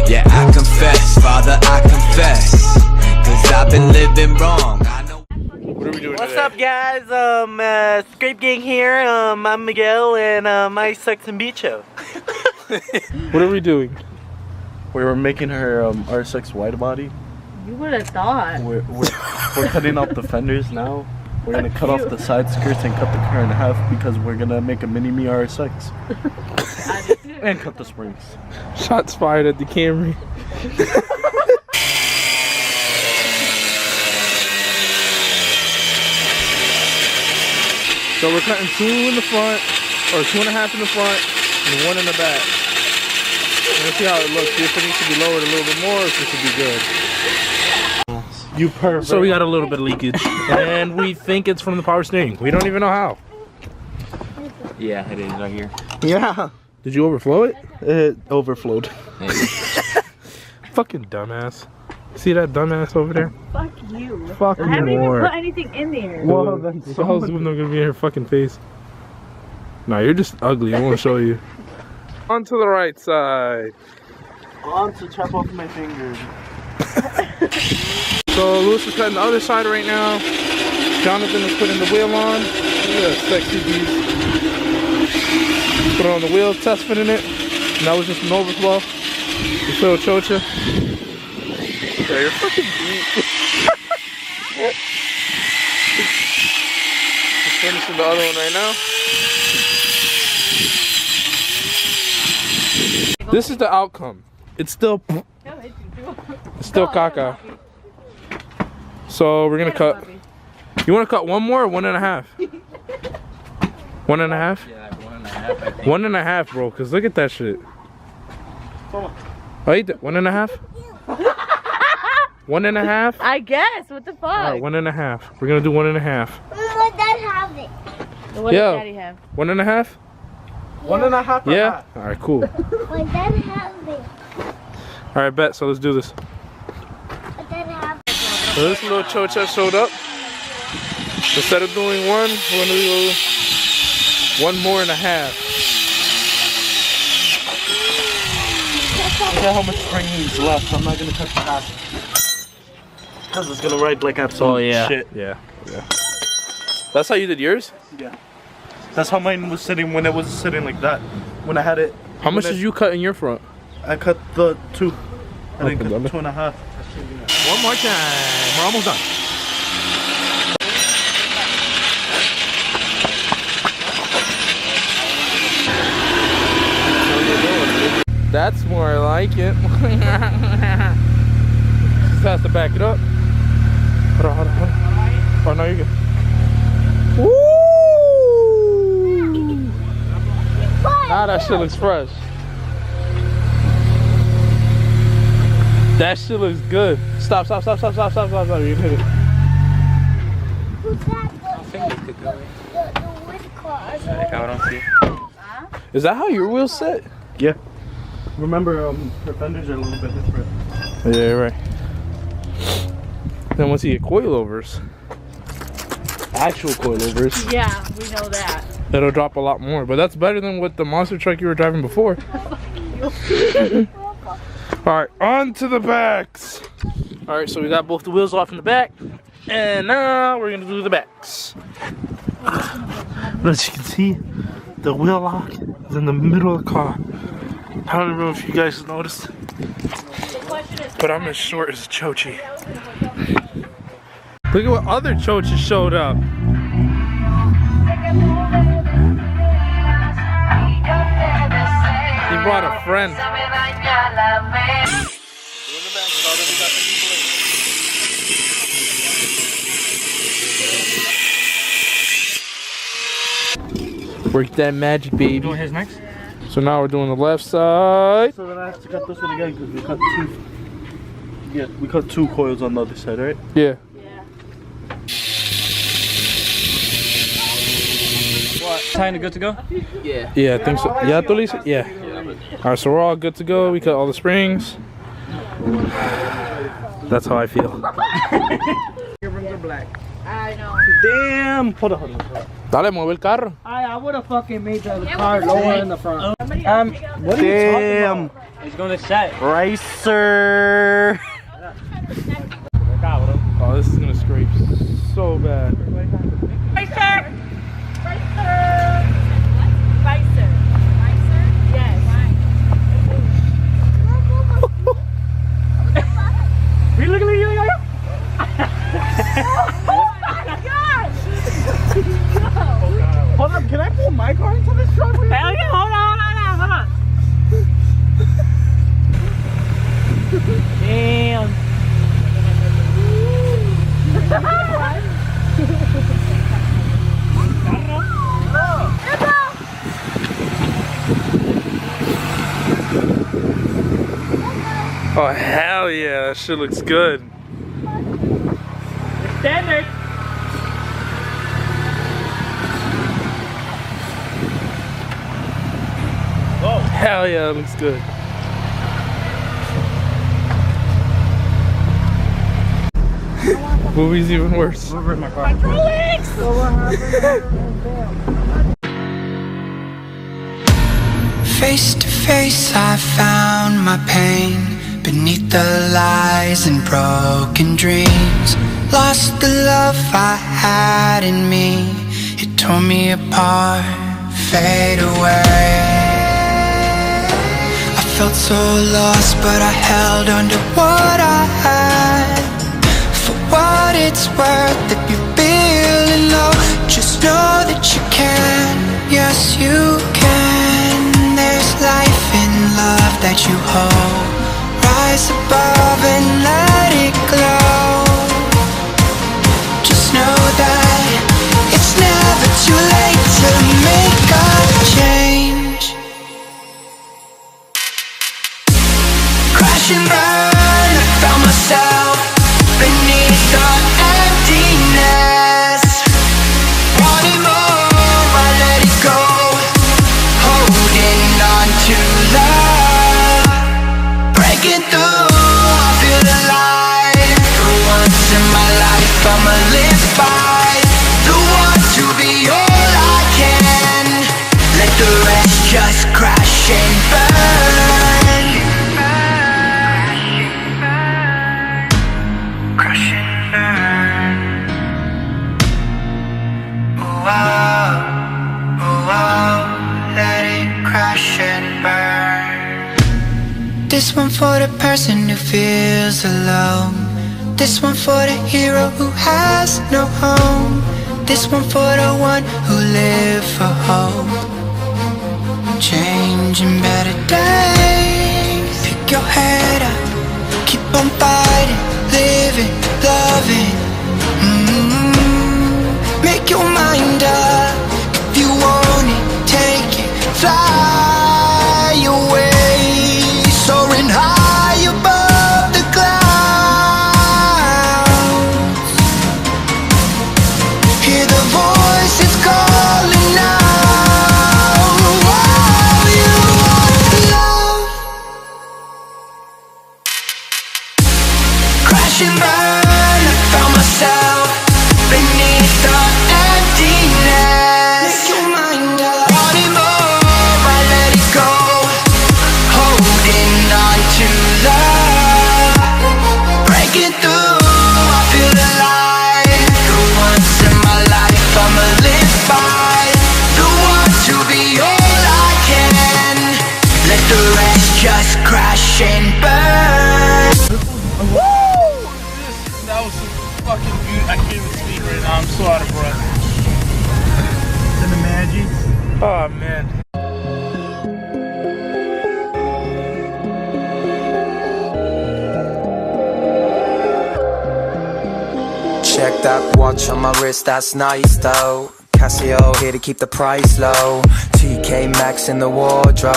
Yeah, I confess, Father, I confess, 'cause I've been living wrong. I know. What are we doing What's today? up, guys? Scrape Gang here. I'm Miguel, and I suck some bicho. What are we doing? We were making her RSX wide body. You would have thought. We're cutting out the fenders now. We're gonna cut off the side skirts and cut the car in half because we're gonna make a mini-me RSX. And cut the springs. Shots fired at the Camry. So we're cutting 2 in the front, or 2.5 in the front, and 1 in the back. Let's see how it looks. See if it needs to be lowered a little bit more, or if it should be good. You perfect. So we got a little bit of leakage, and we think it's from the power steering. We don't even know how. Yeah, it is right here. Yeah. Did you overflow it? It overflowed. Fucking dumbass. See that dumbass over there? Fuck you. Fuck I haven't even more. put anything in there. Well, then The hell's not gonna be in her fucking face? Nah, you're just ugly. I won't show you. On to the right side. on to chop off my fingers. So Lewis is cutting the other side right now. Jonathan is putting the wheel on. Look at that sexy beast. Put it on the wheel, test fitting it. And that was just an overflow. You feel chocha? Yeah, you're fucking beat. Just finishing the other one right now. This is the outcome. It's still caca. So we're gonna cut. You wanna cut one more or 1.5? 1.5? Yeah, 1.5. 1.5, bro, cause look at that shit. Wait, 1.5? 1.5? I guess. What the fuck? Alright, 1.5. We're gonna do 1.5. Let Dad have it. What Yeah. does Daddy have? 1.5? 1.5. Yeah? Alright, cool. Let Dad have it. Alright, bet, so let's do this. Let Dad have it. So this little chocha showed up. Instead of doing one, we're gonna do 1.5. Look at how much spring is left. I'm not gonna cut the half. Because it's gonna ride like absolute shit. Yeah. That's how you did yours? Yeah. That's how mine was sitting when it was sitting like that. When I had it. How much did you cut in your front? I cut the 2. I didn't Okay, cut 2.5. One more time. We're almost done. That's more like it. Just has to back it up. Hold on. Oh, no, you're good. Woo! Now that shit looks fresh. That shit looks good. Stop. You can hit it. Who's that? I think it could go. The wood car. I don't see. Is that how your wheels sit? Yeah. Remember, her fenders are a little bit different. Yeah, right. Then once you get coilovers, actual coilovers, Yeah, we know that. it'll drop a lot more. But that's better than what the monster truck you were driving before. Alright, on to the backs. Alright, so we got both the wheels off in the back. And now we're gonna do the backs. As you can see, the wheel lock is in the middle of the car. I don't know if you guys noticed. But I'm as short as Chochi. Look at what other Chochis showed up. He brought a friend. Work that magic, baby. Doing his next? So now we're doing the left side. So then I have to cut this one again because we cut 2. Yeah, we cut 2 coils on the other side, right? Yeah. Kinda good to go? Yeah, I think so. Yeah, yeah. Alright, so we're all good to go. We cut all the springs. That's how I feel. Your rims are black. I know. Damn! Hold on. Dale, mueve el carro. I would have fucking made the car lower in the front. Somebody else take out What are you talking about? He's gonna set. Racer. Oh, this is gonna scrape so bad. Racer! Racer! Racer. Racer? Yes. Look at you. Oh my gosh! Hold up, can I pull my car into this driveway? Hell yeah, hold on. Damn. Oh, hell yeah, that shit looks good. Standard. Hell yeah, that looks good. Movie's even worse. Over in my car. Face to face, I found my pain beneath the lies and broken dreams. Lost the love I had in me. It tore me apart, fade away. I felt so lost, but I held on to what I had. For what it's worth, if you're feeling low, just know that you can. Yes, you can. There's life in love that you hold. Rise above and let it glow. Just know that it's never too late to make a change. Crash and burn, I found myself beneath the emptiness. Wanting more, I let it go. Holding on to love. Breaking through, I feel alive. For once in my life, I'ma live by the want to be all I can. Let the rest just crash and burn. Crash and burn. Oh, oh, oh, let it crash and burn. This one for the person who feels alone. This one for the hero who has no home. This one for the one who lived for hope. Changing better days. Pick your head up, keep on fighting, living, loving. Make your mind up. If you want it, take it, fly away. Soaring high above the clouds. Hear the voices calling out. Oh, you want love. Crash and burn, I found myself beneath the emptiness. Make your mind up. Wanting more, I let it go. Holding on to love. Breaking through, I feel alive. For once in my life, I'ma live by the want to be all I can. Let the rest just crash and burn. That was some fucking beauty. I can't even speak right now. I'm so out of breath. The magic. Oh man. Check that watch on my wrist, that's nice though. Casio here to keep the price low. TK Maxx in the wardrobe.